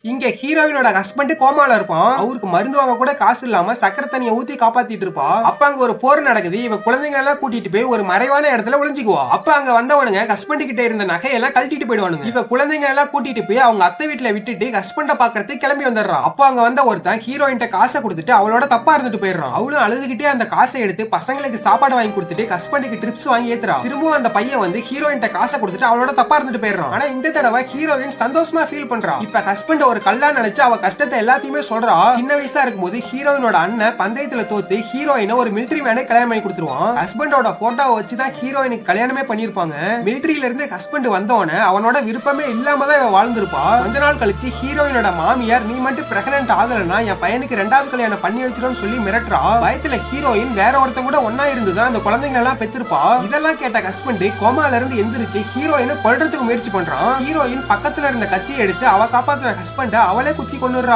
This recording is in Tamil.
இங்க ஹீரோயினோட ஹஸ்பண்ட் கோமால இருப்பான். அவருக்கு மருந்து வாங்க கூட காசு இல்லாம சக்கரை தண்ணியை ஊத்தி காப்பாத்திட்டு இருப்பா. அப்ப அங்க ஒரு போர் நடக்குது. இவ குழந்தைங்க எல்லாம் கூட்டிட்டு போய் ஒரு மறைவான இடத்துல ஒளிஞ்சுக்குவா. அப்ப அங்க வந்தவனுங்க ஹஸ்பண்ட் கிட்ட இருந்த நகையெல்லாம் கழட்டிட்டு போயிடுவானுங்க. இவ குழந்தைங்க எல்லாம் கூட்டிட்டு போய் அவங்க அத்தை வீட்டுல விட்டுட்டு ஹஸ்பண்ட பாக்குறதுக்கு கிளம்பி வந்துடுறான். அப்ப அங்க வந்த ஒருத்தன் ஹீரோயின் காசை கொடுத்துட்டு அவளோட தப்பா இருந்துட்டு போயிடுறான். அவளும் அழுதுகிட்டே அந்த காசை எடுத்து பசங்களுக்கு சாப்பாடு வாங்கி கொடுத்துட்டு ஹஸ்பண்டுக்கு ட்ரிப்ஸ் வாங்கி ஏத்துறா. திரும்பவும் அந்த பையன் வந்து ஹீரோயின் காசை கொடுத்துட்டு அவளோட தப்பா இருந்துட்டு போயிடுறான். ஆனா இந்த தடவை ஹீரோயின் சந்தோஷமா ஃபீல் பண்றா. இப்ப ஹஸ்பண்ட் ஒரு கல்லா நினைச்சு அவ கஷ்டத்தை எல்லாத்தையுமே சொல்றா. சின்ன வயசா இருக்கும்போது ஹீரோயினோட அண்ணன் பந்தயத்துல தோத்து ஹீரோயினை ஒரு மிலிட்டரி மேனே கல்யாணம் பண்ணி கொடுத்துருவான். ஹஸ்பண்டோட போட்டோவை வச்சுதான் ஹீரோயினுக்கு கல்யாணமே பண்ணிருப்பாங்க. மிலிட்டரியில இருந்து ஹஸ்பண்ட் வந்தவன அவனோட விருப்பமே இல்லாம தான் இவ வாழ்ந்திருப்பா. கொஞ்ச நாள் கழிச்சு ஹீரோயினோட மாமியார் நீ மட்டும் பிரெக்னன்ட் ஆகலன்னா என் பையனுக்கு ரெண்டாவது கல்யாணம் பண்ணி வச்சிடும் சொல்லி மிரட்டுறா. பயத்துல ஹீரோயின் வேற ஒருத்தன் கூட ஒன்னா இருந்துதான் அந்த குழந்தைங்க எல்லாம் பெற்றிருப்பா. இதெல்லாம் கேட்ட ஹஸ்பண்ட் கோமால இருந்து எந்திரிச்சு ஹீரோயினை கொல்றதுக்கு முயற்சி பண்றான். ஹீரோயின் பக்கத்துல இருந்த கத்தியை எடுத்து அவ காப்பாத்துற ஹஸ்பண்ட அவளே குத்தி கொன்னுறா.